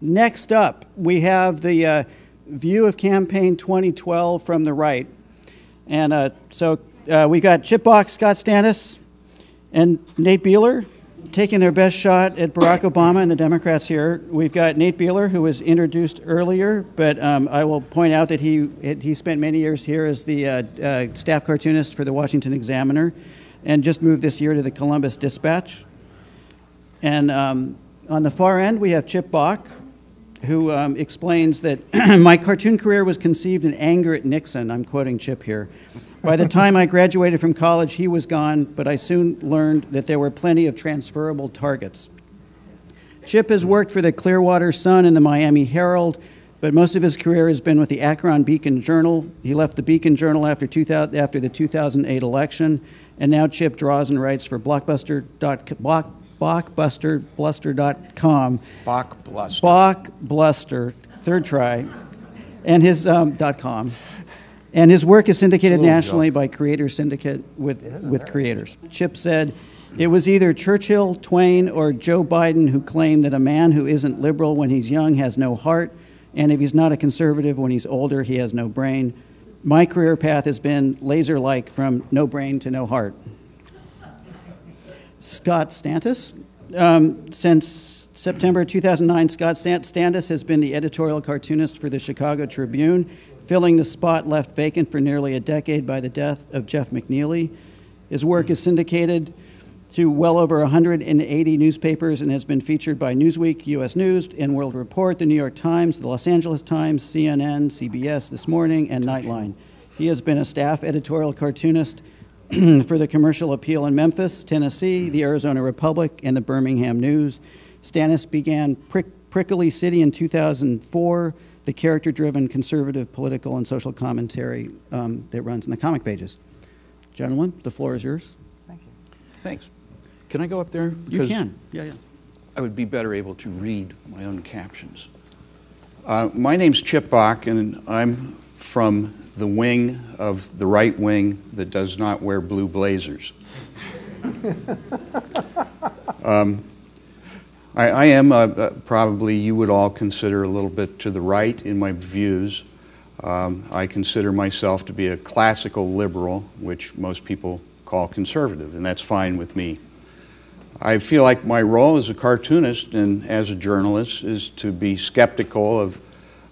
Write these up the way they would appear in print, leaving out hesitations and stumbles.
Next up, we have the view of campaign 2012 from the right. And we got Chip Bok, Scott Stantis, and Nate Beeler taking their best shot at Barack Obama and the Democrats here. We've got Nate Beeler, who was introduced earlier, but I will point out that he spent many years here as the staff cartoonist for the Washington Examiner and just moved this year to the Columbus Dispatch. And on the far end, we have Chip Bok, who explains that my cartoon career was conceived in anger at Nixon. I'm quoting Chip here. By the time I graduated from college, he was gone, but I soon learned that there were plenty of transferable targets. Chip has worked for the Clearwater Sun and the Miami Herald, but most of his career has been with the Akron Beacon Journal. He left the Beacon Journal after the 2008 election, and now Chip draws and writes for Blockbuster.com. Bokbluster, third try, and his .com. And his work is syndicated nationally by Creator Syndicate with creators. Chip said, "It was either Churchill, Twain, or Joe Biden who claimed that a man who isn't liberal when he's young has no heart, and if he's not a conservative when he's older, he has no brain. My career path has been laser-like from no brain to no heart." Scott Stantis. Since September 2009, Scott Stantis has been the editorial cartoonist for the Chicago Tribune, filling the spot left vacant for nearly a decade by the death of Jeff McNeely. His work is syndicated to well over 180 newspapers and has been featured by Newsweek, U.S. News, and World Report, the New York Times, the Los Angeles Times, CNN, CBS This Morning, and Nightline. He has been a staff editorial cartoonist for the Commercial Appeal in Memphis, Tennessee, the Arizona Republic, and the Birmingham News. Stantis began Prickly City in 2004, the character-driven conservative political and social commentary that runs in the comic pages. Gentlemen, the floor is yours. Thank you. Thanks. Can I go up there? You can. Yeah. I would be better able to read my own captions. My name's Chip Bok, and I'm from the wing of the right wing that does not wear blue blazers. I am probably you would all consider a little bit to the right in my views. I consider myself to be a classical liberal, which most people call conservative, and that's fine with me. I feel like my role as a cartoonist and as a journalist is to be skeptical of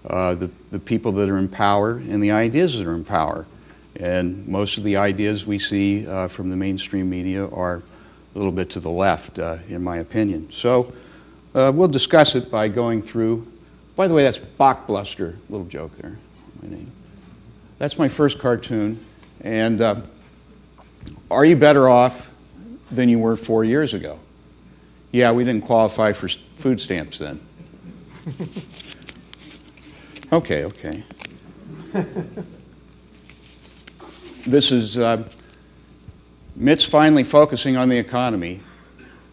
the people that are in power and the ideas that are in power. And most of the ideas we see from the mainstream media are a little bit to the left, in my opinion. So we'll discuss it by going through. By the way, that's Bokbluster, little joke there, my name. That's my first cartoon. And are you better off than you were 4 years ago? Yeah, we didn't qualify for food stamps then. Okay. This is Mitt's finally focusing on the economy.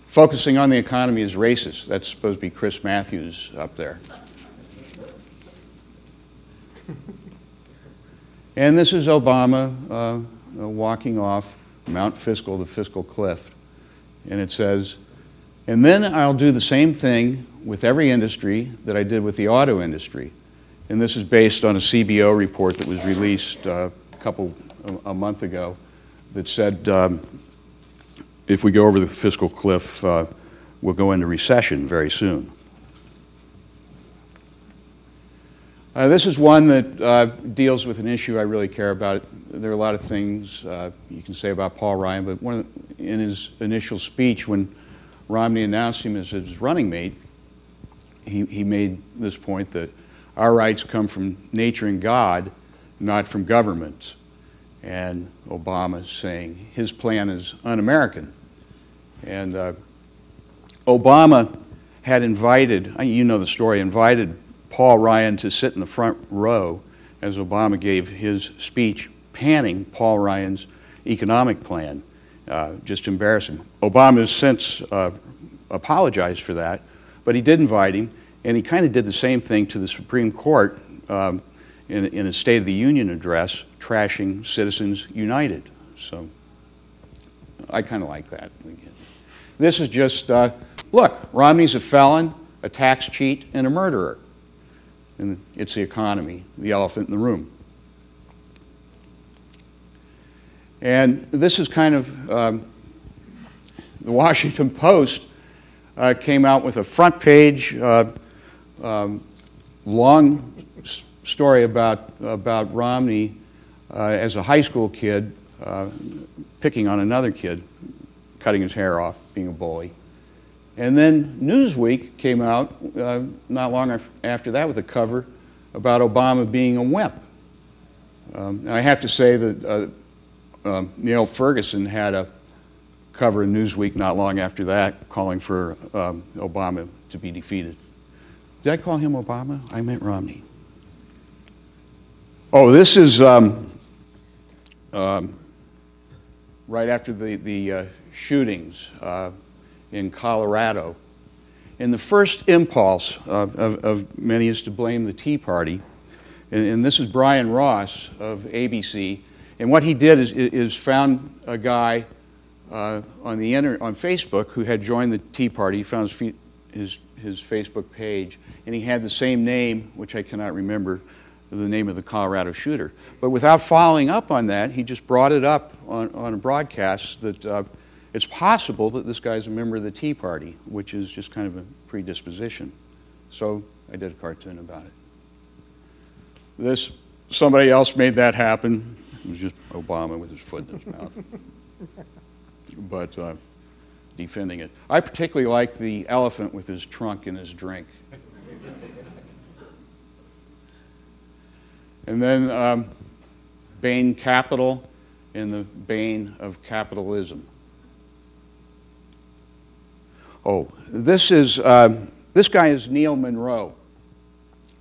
Focusing on the economy is racist. That's supposed to be Chris Matthews up there. And this is Obama walking off Mount Fiscal, the fiscal cliff. And it says, "And then I'll do the same thing with every industry that I did with the auto industry." And this is based on a CBO report that was released a month ago that said if we go over the fiscal cliff, we'll go into recession very soon. This is one that deals with an issue I really care about. There are a lot of things you can say about Paul Ryan, but in his initial speech when Romney announced him as his running mate, he made this point that our rights come from nature and God, not from governments. And Obama is saying his plan is un-American. And Obama had invited, you know the story, invited Paul Ryan to sit in the front row as Obama gave his speech panning Paul Ryan's economic plan. Just embarrassing. Obama has since apologized for that, but he did invite him. And he kind of did the same thing to the Supreme Court in a State of the Union address, trashing Citizens United. So I kind of like that. This is just, look, Romney's a felon. a tax cheat, and a murderer. And it's the economy, the elephant in the room. And this is kind of, the Washington Post came out with a front page, long story about Romney as a high school kid picking on another kid, cutting his hair off, being a bully. And then Newsweek came out not long after that with a cover about Obama being a wimp. And I have to say that Neil Ferguson had a cover in Newsweek not long after that calling for Obama to be defeated. Did I call him Obama? I meant Romney. Oh, this is right after the shootings in Colorado. And the first impulse of many is to blame the Tea Party. And this is Brian Ross of ABC. And what he did is found a guy on Facebook who had joined the Tea Party. He found his Facebook page, and he had the same name, which I cannot remember, the name of the Colorado shooter. But without following up on that, he just brought it up on a broadcast that it's possible that this guy's a member of the Tea Party, which is just kind of a predisposition. So I did a cartoon about it. Somebody else made that happen. It was just Obama with his foot in his mouth. But defending it. I particularly like the elephant with his trunk and his drink. And then Bain Capital and the bane of capitalism. Oh, this guy is Neil Monroe,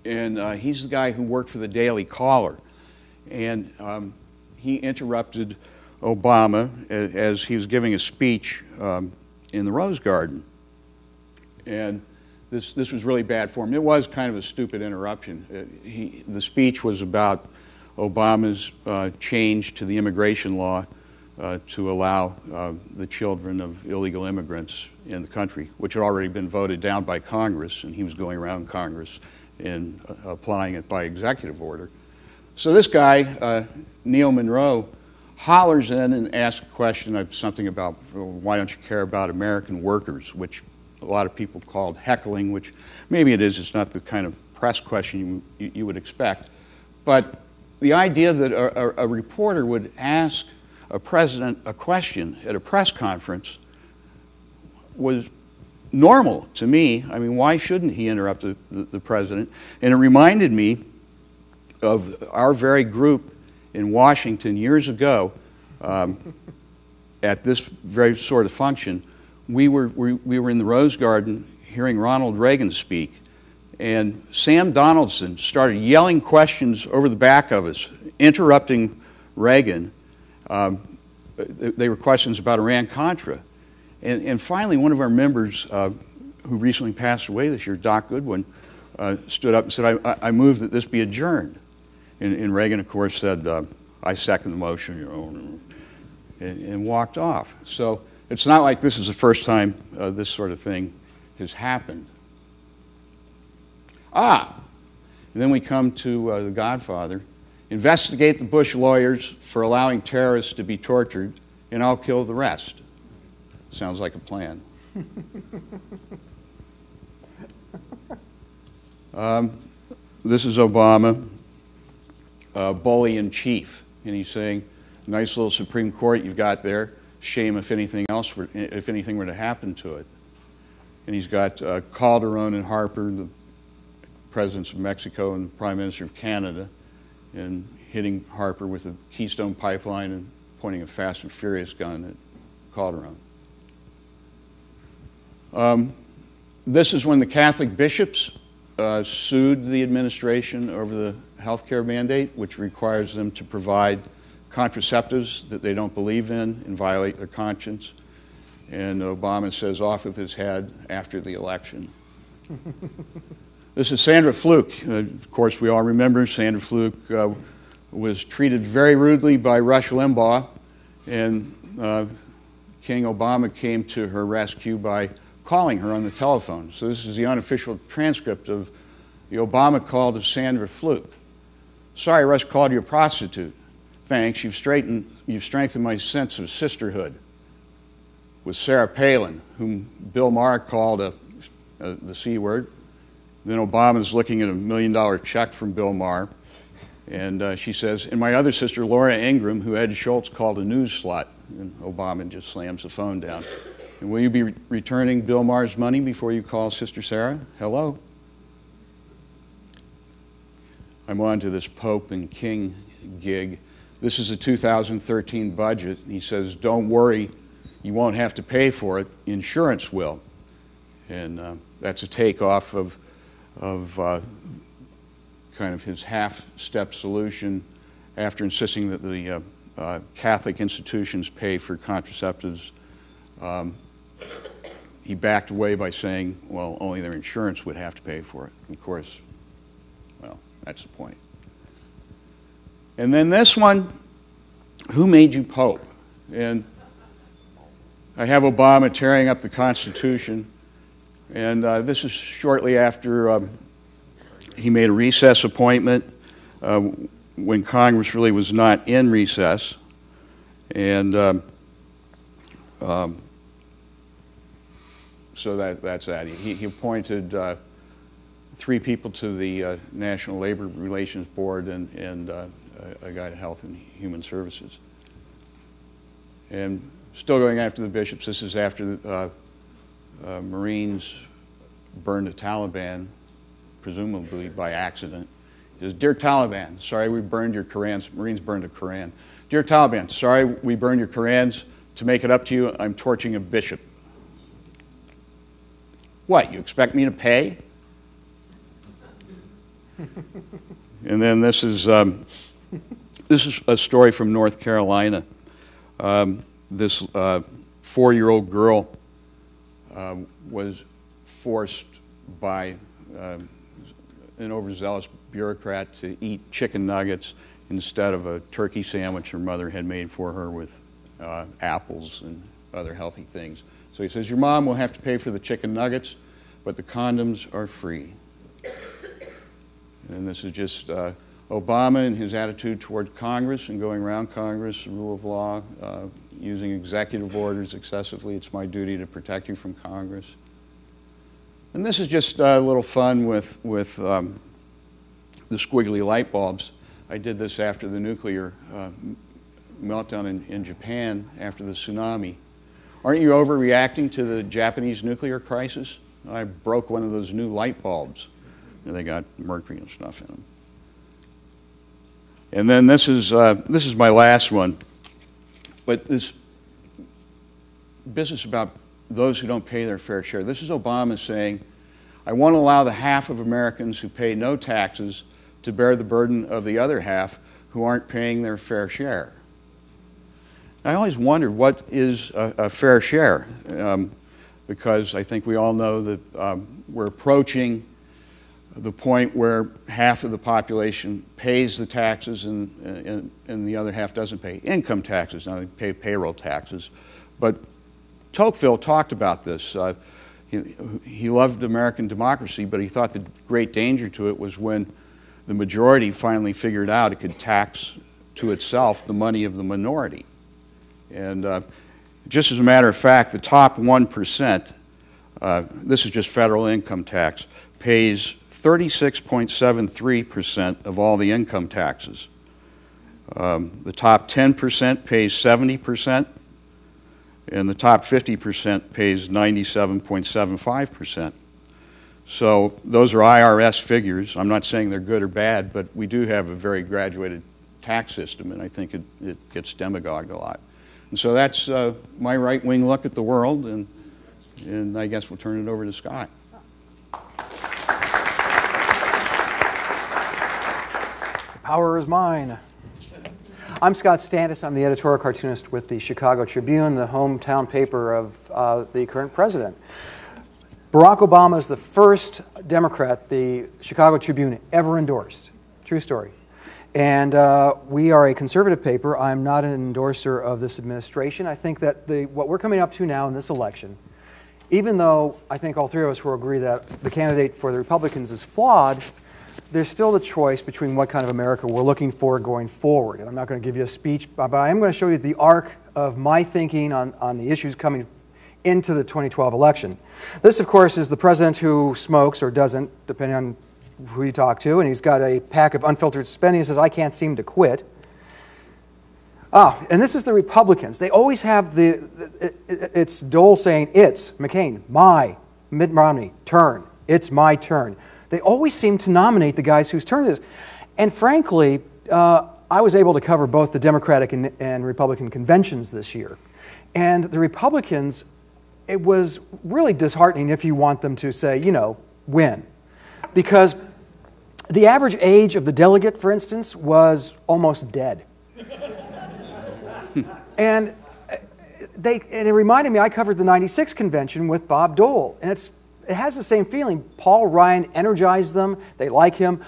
and he's the guy who worked for the Daily Caller, and he interrupted Obama as he was giving a speech in the Rose Garden, and this was really bad form. It was kind of a stupid interruption. The speech was about Obama's change to the immigration law to allow the children of illegal immigrants in the country, which had already been voted down by Congress, and he was going around Congress and applying it by executive order. So this guy, Neil Monroe, hollers in and asks a question of something about, why don't you care about American workers, which a lot of people called heckling, which maybe it is. It's not the kind of press question you would expect. But the idea that a reporter would ask a president a question at a press conference was normal to me. I mean, why shouldn't he interrupt the president? And it reminded me of our very group in Washington years ago at this very sort of function. We were in the Rose Garden hearing Ronald Reagan speak, and Sam Donaldson started yelling questions over the back of us, interrupting Reagan. They were questions about Iran-Contra. And finally, one of our members, who recently passed away this year, Doc Goodwin, stood up and said, I move that this be adjourned. And Reagan, of course, said, I second the motion, and walked off. So it's not like this is the first time this sort of thing has happened. And then we come to The Godfather. Investigate the Bush lawyers for allowing terrorists to be tortured, and I'll kill the rest. Sounds like a plan. This is Obama, bully in chief, and he's saying, "Nice little Supreme Court you've got there. Shame if anything were to happen to it." And he's got Calderon and Harper, the presidents of Mexico and the Prime Minister of Canada, and hitting Harper with a Keystone Pipeline and pointing a Fast and Furious gun at Calderon. This is when the Catholic bishops sued the administration over the health care mandate, which requires them to provide contraceptives that they don't believe in and violate their conscience. And Obama says, off with his head after the election. This is Sandra Fluke. Of course, we all remember Sandra Fluke was treated very rudely by Rush Limbaugh, and King Obama came to her rescue by calling her on the telephone. So this is the unofficial transcript of the Obama call to Sandra Fluke. Sorry, Russ called you a prostitute. Thanks, you've strengthened my sense of sisterhood. With Sarah Palin, whom Bill Maher called the C word. Then Obama's looking at $1 million check from Bill Maher. And she says, and my other sister, Laura Ingraham, who Ed Schultz called a news slut. And Obama just slams the phone down. And will you be returning Bill Maher's money before you call Sister Sarah? Hello? I'm on to this Pope and King gig. This is the 2013 budget. He says, don't worry, you won't have to pay for it. Insurance will. And that's a takeoff of kind of his half-step solution after insisting that the Catholic institutions pay for contraceptives. He backed away by saying, well, only their insurance would have to pay for it. Of course, well, that's the point. And then this one, who made you Pope? And I have Obama tearing up the Constitution. And this is shortly after he made a recess appointment when Congress really was not in recess. And so that's that. He appointed 3 people to the National Labor Relations Board and a guy to Health and Human Services. And still going after the bishops, this is after the Marines burned the Taliban, presumably by accident. He says, Dear Taliban, sorry we burned your Korans. Marines burned a Koran. Dear Taliban, sorry we burned your Korans. To make it up to you, I'm torching a bishop. What, you expect me to pay? And then this is a story from North Carolina. This 4-year-old girl was forced by an overzealous bureaucrat to eat chicken nuggets instead of a turkey sandwich her mother had made for her with apples and other healthy things. So he says, your mom will have to pay for the chicken nuggets, but the condoms are free. And this is just Obama and his attitude toward Congress and going around Congress, the rule of law, using executive orders excessively. It's my duty to protect you from Congress. And this is just a little fun with the squiggly light bulbs. I did this after the nuclear meltdown in Japan after the tsunami. Aren't you overreacting to the Japanese nuclear crisis? I broke one of those new light bulbs. And they got mercury and stuff in them. And then this is my last one. But this business about those who don't pay their fair share. This is Obama saying, I want to allow the half of Americans who pay no taxes to bear the burden of the other half who aren't paying their fair share. I always wondered what is a fair share, because I think we all know that we're approaching the point where half of the population pays the taxes and the other half doesn't pay income taxes. Now they pay payroll taxes. But Tocqueville talked about this. He loved American democracy, but he thought the great danger to it was when the majority finally figured out it could tax to itself the money of the minority. And just as a matter of fact, the top 1%, this is just federal income tax, pays 36.73% of all the income taxes. The top 10% pays 70%, and the top 50% pays 97.75%. So those are IRS figures. I'm not saying they're good or bad, but we do have a very graduated tax system, and I think it gets demagogued a lot. And so that's my right-wing look at the world, and I guess we'll turn it over to Scott. Power is mine. I'm Scott Standis. I'm the editorial cartoonist with the Chicago Tribune, the hometown paper of the current president. Barack Obama is the first Democrat the Chicago Tribune ever endorsed. True story. And we are a conservative paper. I'm not an endorser of this administration. I think that what we're coming up to now in this election even though I think all three of us will agree that the candidate for the Republicans is flawed, there's still the choice between what kind of America we're looking for going forward. And I'm not going to give you a speech, but I am going to show you the arc of my thinking on the issues coming into the 2012 election. This, of course, is the president who smokes or doesn't, depending on who you talk to, and he's got a pack of unfiltered spending. He says, I can't seem to quit. And this is the Republicans. They always have it's Dole saying, it's, McCain, my, Mitt Romney, turn. It's my turn. They always seem to nominate the guys whose turn it is. And frankly, I was able to cover both the Democratic and Republican conventions this year. And the Republicans, it was really disheartening if you want them to say, win. Because the average age of the delegate, for instance, was almost dead. And it reminded me, I covered the 96 convention with Bob Dole. And it has the same feeling. Paul Ryan energized them. They like him.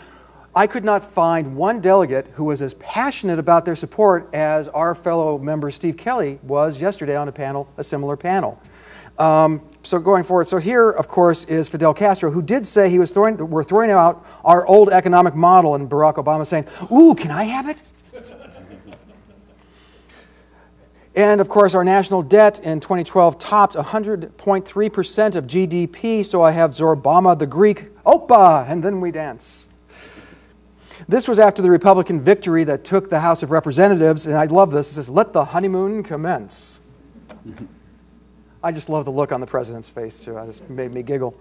I could not find one delegate who was as passionate about their support as our fellow member Steve Kelly was yesterday on a similar panel. So going forward, so here, of course, is Fidel Castro, who did say we're throwing out our old economic model, and Barack Obama saying, ooh, can I have it? And, of course, our national debt in 2012 topped 100.3% of GDP, so I have Zorobama the Greek, Opa, and then we dance. This was after the Republican victory that took the House of Representatives, and I love this. It says, let the honeymoon commence. I just love the look on the president's face, too. It just made me giggle.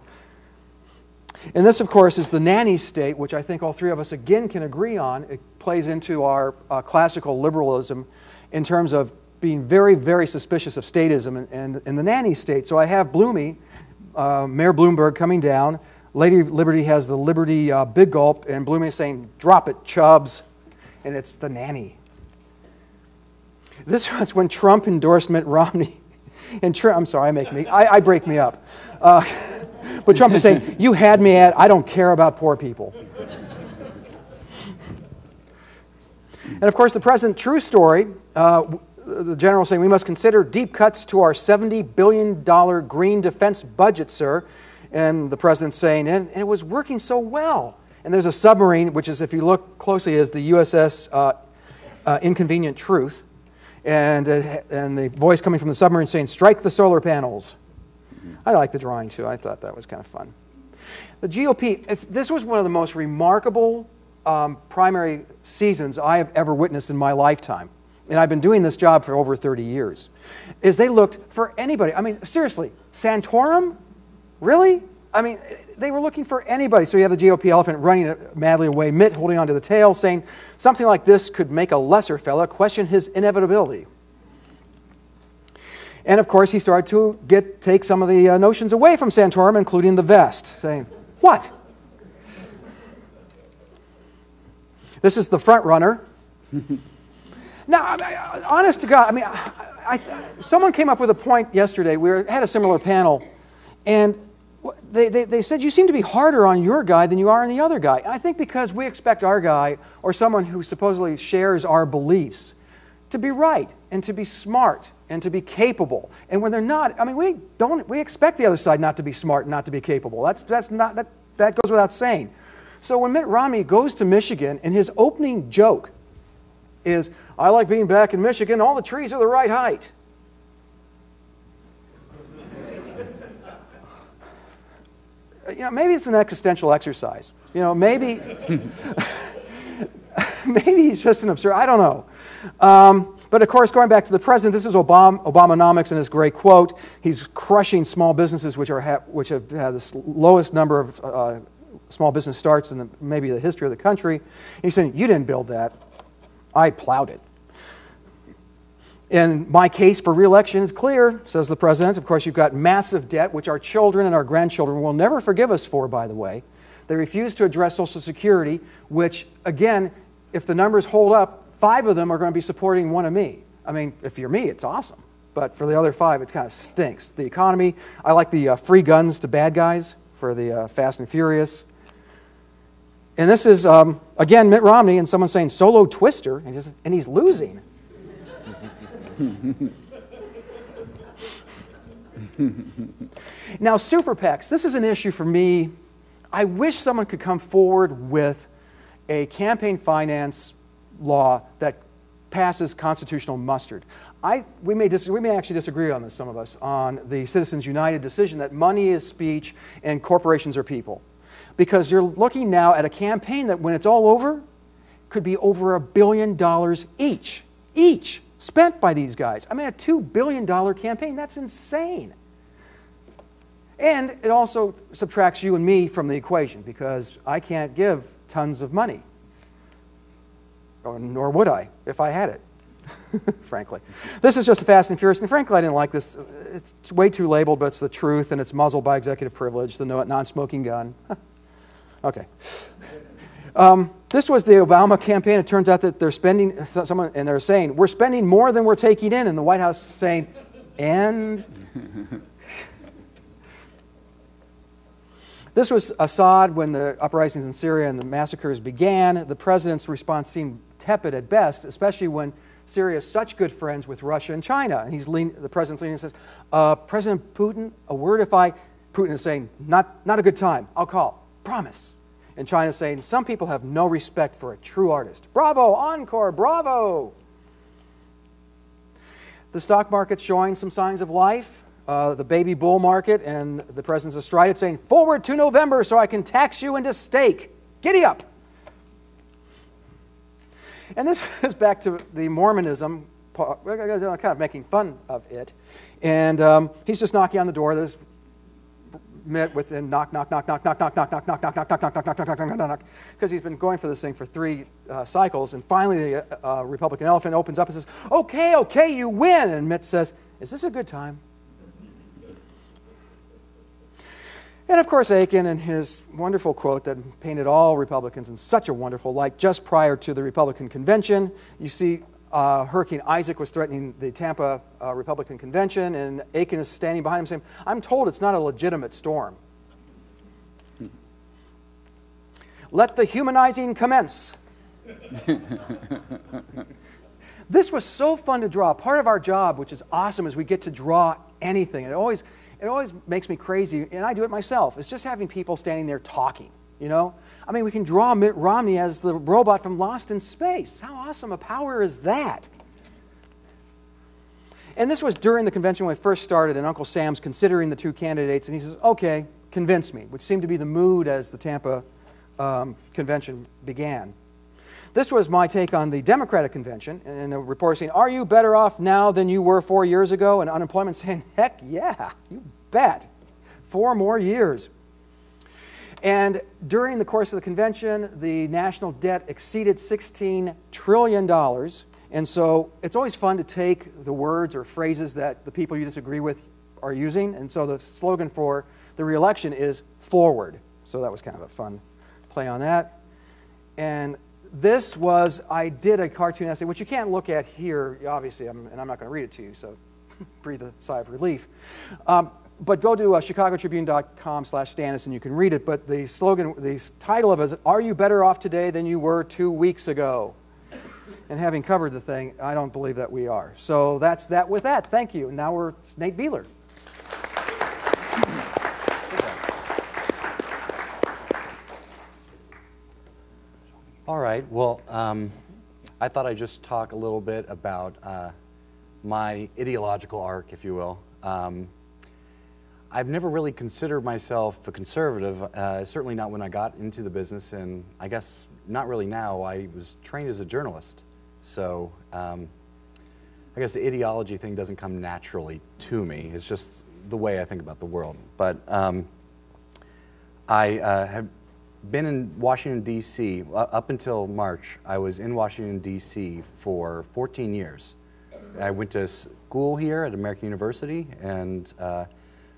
And this, of course, is the nanny state, which I think all three of us, again, can agree on. It plays into our classical liberalism in terms of being very, very suspicious of statism and the nanny state. So I have Bloomie, Mayor Bloomberg, coming down. Lady Liberty has the Liberty big gulp, and Bloomie is saying, drop it, Chubbs. And it's the nanny. This was when Trump endorsed Mitt Romney. And I'm sorry, I break me up. But Trump is saying, you had me at, I don't care about poor people. And of course, the president, true story, the general saying, we must consider deep cuts to our $70 billion green defense budget, sir. And the president's saying, and it was working so well. And there's a submarine, which is, if you look closely, is the USS Inconvenient Truth. And the voice coming from the submarine saying, strike the solar panels. I like the drawing, too. I thought that was kind of fun. The GOP, this was one of the most remarkable primary seasons I have ever witnessed in my lifetime. And I've been doing this job for over 30 years. Is they looked for anybody. I mean, seriously, Santorum? Really? I mean, they were looking for anybody. So you have the GOP elephant running madly away, Mitt holding onto the tail, saying something like this could make a lesser fella question his inevitability. And of course, he started to take some of the notions away from Santorum, including the vest, saying, what? This is the front runner. Now, honest to God, someone came up with a point yesterday. We had a similar panel, and they said, you seem to be harder on your guy than you are on the other guy. And I think because we expect our guy, or someone who supposedly shares our beliefs, to be right, and to be smart, and to be capable. And when they're not, we expect the other side not to be smart and not to be capable. That goes without saying. So when Mitt Romney goes to Michigan, and his opening joke is, I like being back in Michigan, all the trees are the right height. Maybe it's an existential exercise. Maybe he's just an absurd, I don't know. But of course, going back to the president, this is Obamonomics and his great quote. He's crushing small businesses, which have had the lowest number of small business starts in maybe the history of the country. And he's saying, you didn't build that. I plowed it. And my case for re-election is clear, says the president. Of course, you've got massive debt, which our children and our grandchildren will never forgive us for, by the way. They refuse to address Social Security, which, again, if the numbers hold up, 5 of them are going to be supporting one of me. If you're me, it's awesome. But for the other 5, it kind of stinks. The economy, I like the free guns to bad guys for the Fast and Furious. And this is, again, Mitt Romney, and someone saying solo twister, and he's losing. Now, super PACs, this is an issue for me. I wish someone could come forward with a campaign finance law that passes constitutional muster. We may actually disagree on this, some of us, on the Citizens United decision that money is speech and corporations are people. Because you're looking now at a campaign that, when it's all over, could be over $1 billion each spent by these guys. I mean, a $2 billion campaign, that's insane. And it also subtracts you and me from the equation, because I can't give tons of money. Nor would I, if I had it, frankly. This is just a Fast and Furious, and frankly, I didn't like this. It's way too labeled, but it's the truth, and it's muzzled by executive privilege, the non-smoking gun. Okay. This was the Obama campaign. It turns out that they're spending, and they're saying, we're spending more than we're taking in, and the White House saying, and? This was Assad when the uprisings in Syria and the massacres began. The president's response seemed tepid at best, especially when Syria is such good friends with Russia and China. And the president's leaning and says, President Putin, a word if I... Putin is saying, not a good time. I'll call. Promise. And China's saying, some people have no respect for a true artist. Bravo, encore, bravo. The stock market's showing some signs of life. The baby bull market, and the president's astride it saying, forward to November so I can tax you into steak. Giddy up. And this is back to the Mormonism, kind of making fun of it. And he's just knocking on the door. There's met with and knock, knock, knock, knock, knock, knock, knock, knock, knock, knock, knock, knock, knock, knock, knock, knock, knock, knock, knock, because he's been going for this thing for 3 cycles. And finally, the Republican elephant opens up and says, okay, you win. And Mitt says, is this a good time? And of course, Aiken and his wonderful quote that painted all Republicans in such a wonderful light just prior to the Republican convention. You see Hurricane Isaac was threatening the Tampa Republican convention, and Aiken is standing behind him saying, I'm told it's not a legitimate storm. Let the humanizing commence. This was so fun to draw. Part of our job, which is awesome, is we get to draw anything. It always makes me crazy, and I do it myself. It's just having people standing there talking, you know? I mean, we can draw Mitt Romney as the robot from Lost in Space. How awesome a power is that? And this was during the convention when it first started, and Uncle Sam's considering the 2 candidates, and he says, okay, convince me, which seemed to be the mood as the Tampa convention began. This was my take on the Democratic convention, and a reporter saying, are you better off now than you were 4 years ago? And unemployment saying, heck yeah, you bet. 4 more years. And during the course of the convention, the national debt exceeded $16 trillion. And so it's always fun to take the words or phrases that the people you disagree with are using. And so the slogan for the re-election is forward. So that was kind of a fun play on that. And this was, I did a cartoon essay, which you can't look at here, obviously, and I'm not going to read it to you, so breathe a sigh of relief. But go to chicagotribune.com/Stannis and you can read it. But the slogan, the title of it is, Are You Better Off Today Than You Were 2 Weeks Ago? And having covered the thing, I don't believe that we are. So that's that with that. Thank you. And now we're Nate Beeler. All right, well, I thought I'd just talk a little bit about my ideological arc, if you will. I've never really considered myself a conservative, certainly not when I got into the business, and I guess not really now. I was trained as a journalist, so I guess the ideology thing doesn't come naturally to me. It's just the way I think about the world. But I have been in Washington, D.C. Up until March. I was in Washington, D.C. for 14 years. I went to school here at American University and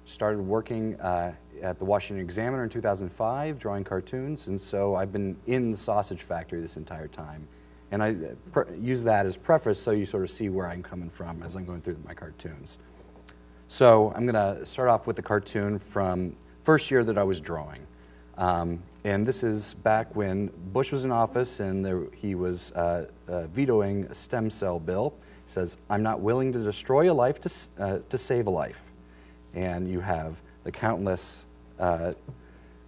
started working at the Washington Examiner in 2005, drawing cartoons, and so I've been in the sausage factory this entire time. And I use that as preface so you sort of see where I'm coming from as I'm going through my cartoons. So I'm going to start off with the cartoon from first year that I was drawing. And this is back when Bush was in office and he was vetoing a stem cell bill. It says, I'm not willing to destroy a life to save a life. and you have the countless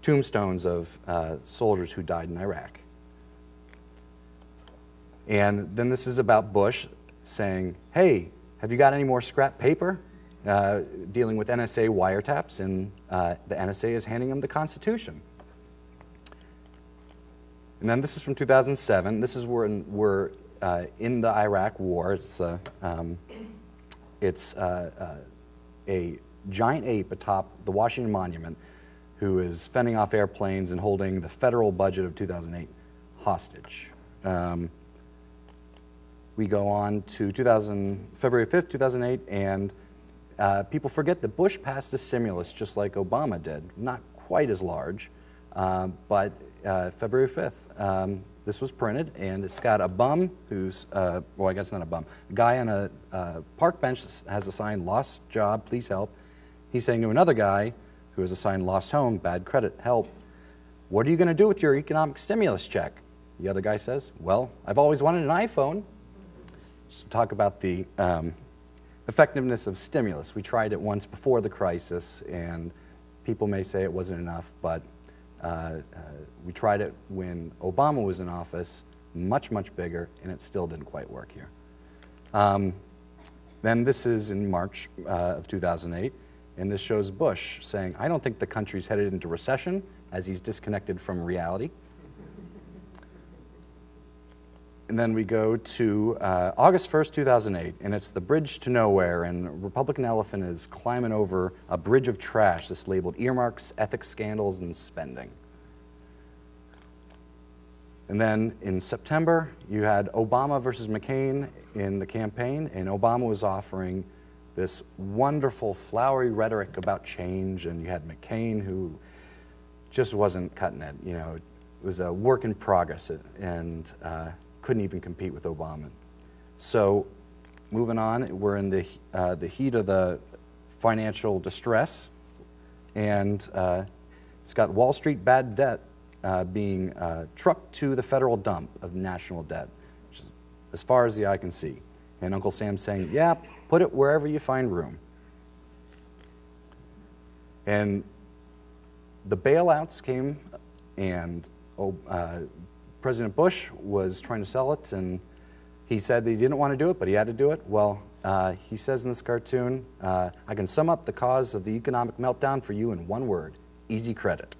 tombstones of soldiers who died in Iraq. And then this is about Bush saying, hey, have you got any more scrap paper? Dealing with NSA wiretaps, and the NSA is handing him the Constitution. And then this is from 2007. This is where we're in the Iraq War. It's a giant ape atop the Washington Monument who is fending off airplanes and holding the federal budget of 2008 hostage. We go on to February 5th, 2008, and people forget that Bush passed a stimulus just like Obama did. Not quite as large, but February 5th. This was printed, and it's got a bum who's, well, I guess not a bum, a guy on a park bench has a sign, lost job, please help. He's saying to another guy who has a sign, lost home, bad credit, help. What are you going to do with your economic stimulus check? The other guy says, well, I've always wanted an iPhone. Just to talk about the effectiveness of stimulus. We tried it once before the crisis, and people may say it wasn't enough, but we tried it when Obama was in office, much, much bigger, and it still didn't quite work here. Then this is in March of 2008, and this shows Bush saying, I don't think the country's headed into recession, as he's disconnected from reality. And then we go to August 1st, 2008, and it's the bridge to nowhere, and Republican Elephant is climbing over a bridge of trash that's labeled earmarks, ethics scandals, and spending. And then in September, you had Obama versus McCain in the campaign, and Obama was offering this wonderful, flowery rhetoric about change, and you had McCain who just wasn't cutting it. You know, it was a work in progress, and couldn't even compete with Obama. So, moving on, we're in the heat of the financial distress, and it's got Wall Street bad debt being trucked to the federal dump of national debt, which is as far as the eye can see. And Uncle Sam's saying, yeah, put it wherever you find room. And the bailouts came, and President Bush was trying to sell it, and he said that he didn't want to do it, but he had to do it. Well, he says in this cartoon, I can sum up the cause of the economic meltdown for you in one word: easy credit.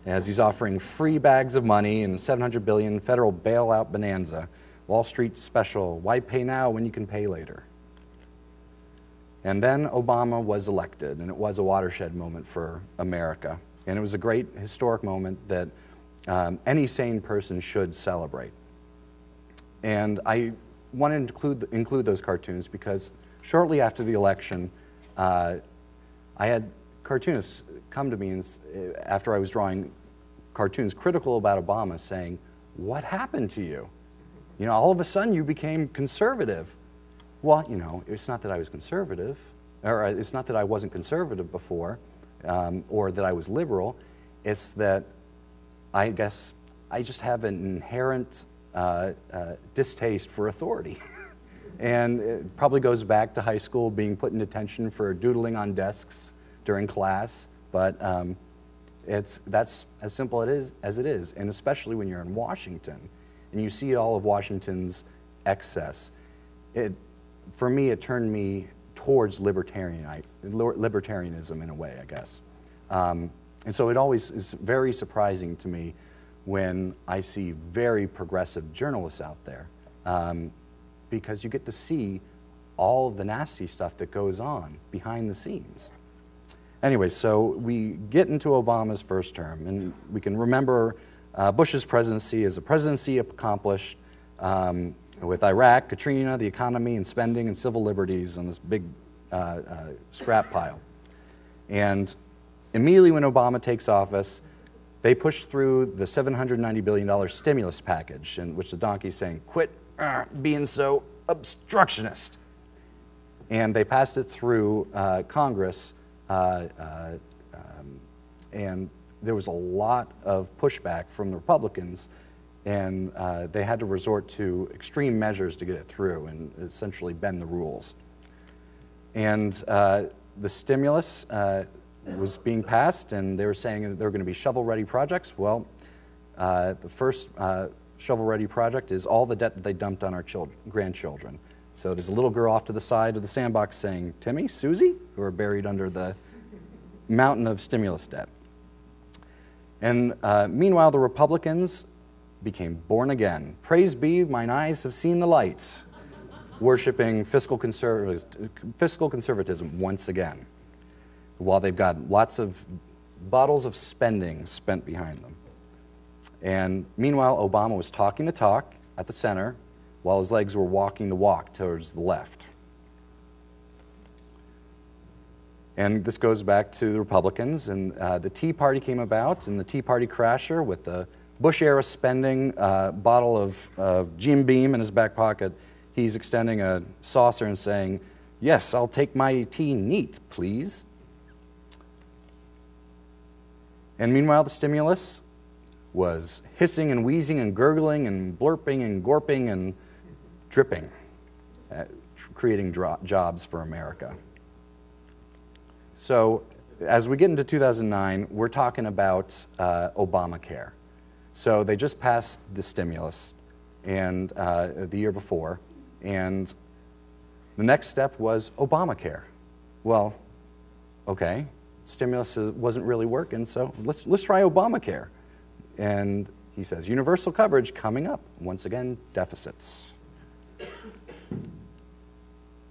As he's offering free bags of money and $700 billion federal bailout bonanza, Wall Street special, why pay now when you can pay later? And then Obama was elected, and it was a watershed moment for America. And it was a great historic moment that any sane person should celebrate. And I wanted to include those cartoons because shortly after the election, I had cartoonists come to me and, after I was drawing cartoons critical about Obama, saying, what happened to you? You know, all of a sudden you became conservative. Well, you know, it's not that I was conservative, or it's not that I wasn't conservative before, or that I was liberal. It's that I guess I just have an inherent distaste for authority. And it probably goes back to high school, being put in detention for doodling on desks during class. But that's as simple as it is. And especially when you're in Washington and you see all of Washington's excess, for me, it turned me towards libertarianism in a way, I guess. And so it always is very surprising to me when I see very progressive journalists out there, because you get to see all of the nasty stuff that goes on behind the scenes. Anyway, so we get into Obama's first term, and we can remember Bush's presidency as a presidency accomplished with Iraq, Katrina, the economy, and spending and civil liberties on this big scrap pile. And immediately when Obama takes office, they push through the $790 billion stimulus package, in which the donkey's saying, quit being so obstructionist. And they passed it through Congress, and there was a lot of pushback from the Republicans, and they had to resort to extreme measures to get it through and essentially bend the rules. And the stimulus was being passed, and they were saying that there were going to be shovel-ready projects. Well, the first shovel-ready project is all the debt that they dumped on our grandchildren. So there's a little girl off to the side of the sandbox saying, Timmy, Susie, who are buried under the mountain of stimulus debt. And meanwhile, the Republicans became born again. Praise be, mine eyes have seen the light, worshiping fiscal conservatism once again, while they've got lots of bottles of spending spent behind them. And meanwhile, Obama was talking the talk at the center, while his legs were walking the walk towards the left. And this goes back to the Republicans, and the Tea Party came about, and the Tea Party crasher with the Bush-era spending bottle of Jim Beam in his back pocket, he's extending a saucer and saying, yes, I'll take my tea neat, please. And meanwhile, the stimulus was hissing and wheezing and gurgling and blurping and gorping and dripping, creating jobs for America. So as we get into 2009, we're talking about Obamacare. So they just passed the stimulus and the year before, and the next step was Obamacare. Well, okay, stimulus wasn't really working, so let's try Obamacare. And he says, universal coverage coming up. Once again, deficits.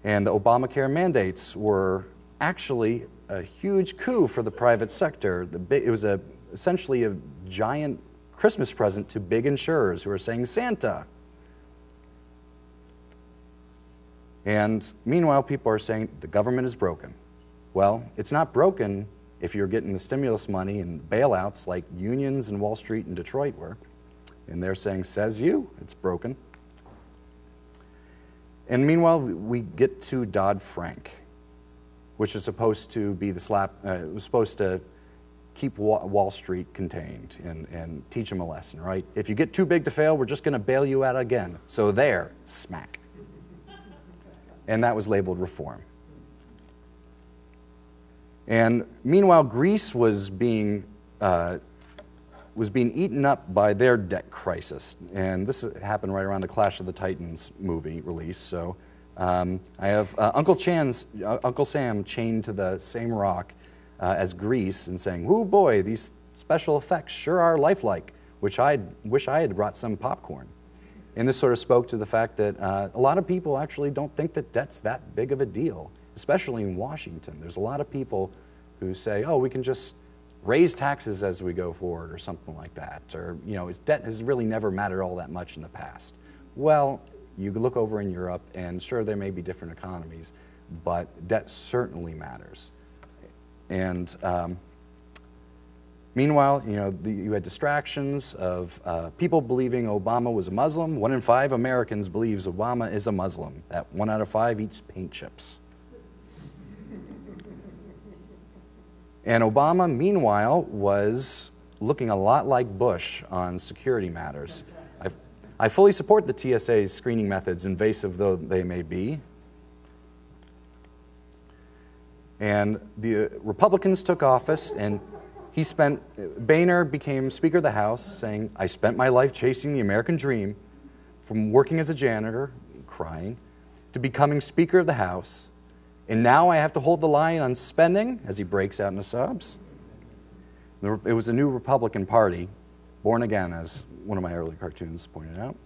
And the Obamacare mandates were actually a huge coup for the private sector. It was essentially a giant Christmas present to big insurers who are saying, Santa. And meanwhile, people are saying the government is broken. Well, it's not broken if you're getting the stimulus money and bailouts like unions in Wall Street and Detroit were. And they're saying, says you, it's broken. And meanwhile, we get to Dodd-Frank, which is supposed to be the it was supposed to keep Wall Street contained and teach them a lesson, right? If you get too big to fail, we're just going to bail you out again. So there, smack. And that was labeled reform. And meanwhile, Greece was being eaten up by their debt crisis. And this happened right around the Clash of the Titans movie release. So I have Uncle Sam chained to the same rock as Greece and saying, "Whoo boy, these special effects sure are lifelike, which I wish I had brought some popcorn." And this sort of spoke to the fact that a lot of people actually don't think that debt's that big of a deal, especially in Washington. There's a lot of people who say, oh, we can just raise taxes as we go forward or something like that. Or, debt has really never mattered all that much in the past. Well, you look over in Europe, and sure, there may be different economies, but debt certainly matters. And meanwhile, you had distractions of people believing Obama was a Muslim. 1 in 5 Americans believes Obama is a Muslim. That 1 out of 5 eats paint chips. And Obama, meanwhile, was looking a lot like Bush on security matters. I fully support the TSA's screening methods, invasive though they may be. And the Republicans took office, and Boehner became Speaker of the House, saying, I spent my life chasing the American dream, from working as a janitor, crying, to becoming Speaker of the House. And now I have to hold the line on spending, as he breaks out into sobs. It was a new Republican Party, born again, as one of my early cartoons pointed out.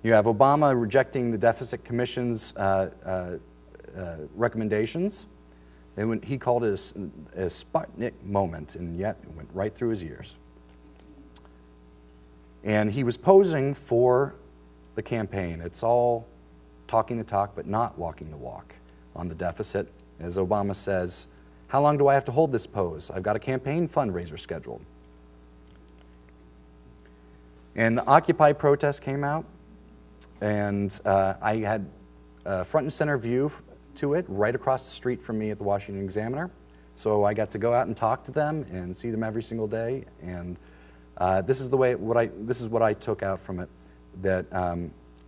You have Obama rejecting the Deficit Commission's recommendations. And when he called it a Sputnik moment, and yet it went right through his ears. And he was posing for the campaign. It's all talking the talk, but not walking the walk on the deficit. As Obama says, how long do I have to hold this pose? I've got a campaign fundraiser scheduled. And the Occupy protest came out, and I had a front and center view to it right across the street from me at the Washington Examiner. So I got to go out and talk to them and see them every single day. And this is what I took out from it, that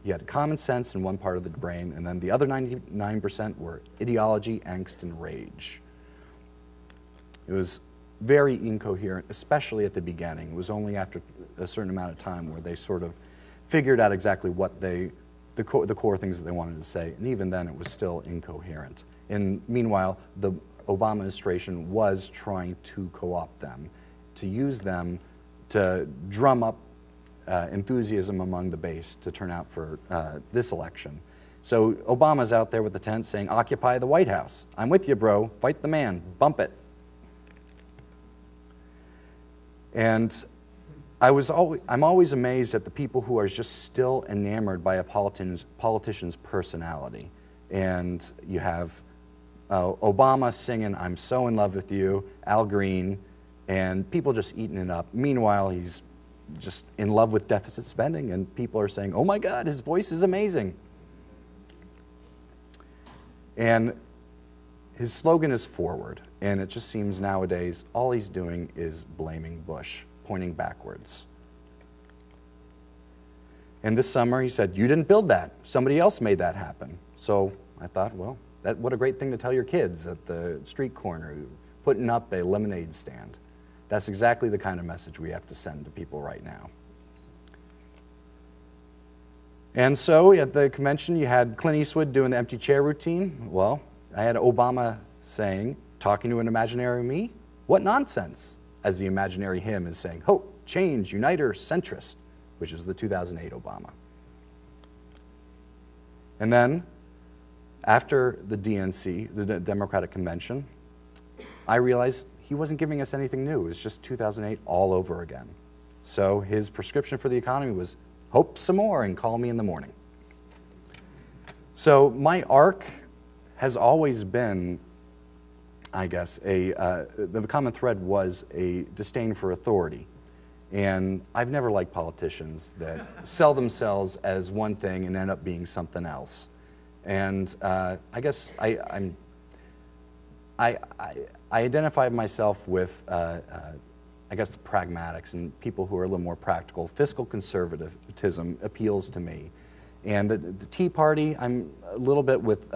You had common sense in one part of the brain, and then the other 99% were ideology, angst, and rage. It was very incoherent, especially at the beginning. It was only after a certain amount of time where they sort of figured out exactly what the core things that they wanted to say, and even then it was still incoherent. And meanwhile, the Obama administration was trying to co-opt them, to use them to drum up enthusiasm among the base to turn out for this election. So Obama's out there with the tent saying, "Occupy the White House. I'm with you, bro. Fight the man. Bump it." And I'm always amazed at the people who are just still enamored by a politician's personality. And you have Obama singing, "I'm so in love with you," Al Green, and people just eating it up. Meanwhile, he's just in love with deficit spending, and people are saying, "Oh my God, his voice is amazing." And his slogan is forward, and it just seems nowadays all he's doing is blaming Bush, pointing backwards. And this summer he said, "You didn't build that. Somebody else made that happen." So I thought, well, what a great thing to tell your kids at the street corner, putting up a lemonade stand. That's exactly the kind of message we have to send to people right now. And so at the convention, you had Clint Eastwood doing the empty chair routine. Well, I had Obama saying, "Talking to an imaginary me? What nonsense," as the imaginary him is saying, "Hope, change, uniter, centrist," which is the 2008 Obama. And then, after the DNC, the Democratic Convention, I realized he wasn't giving us anything new. It was just 2008 all over again. So his prescription for the economy was, "Hope some more and call me in the morning." So my arc has always been, I guess, the common thread was a disdain for authority. And I've never liked politicians that sell themselves as one thing and end up being something else. And I guess I identify myself with, I guess, the pragmatics and people who are a little more practical. Fiscal conservatism appeals to me. And the Tea Party, I'm a little bit with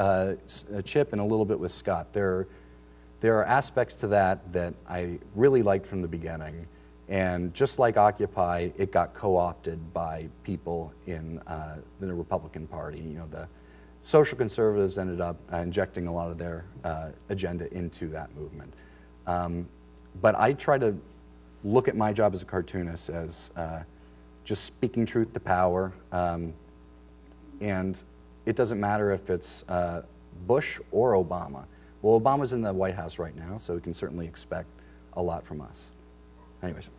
Chip and a little bit with Scott. There are aspects to that I really liked from the beginning. And just like Occupy, it got co-opted by people in the Republican Party. You know, the social conservatives ended up injecting a lot of their agenda into that movement. But I try to look at my job as a cartoonist as just speaking truth to power. And it doesn't matter if it's Bush or Obama. Well, Obama's in the White House right now, so we can certainly expect a lot from us. Anyways.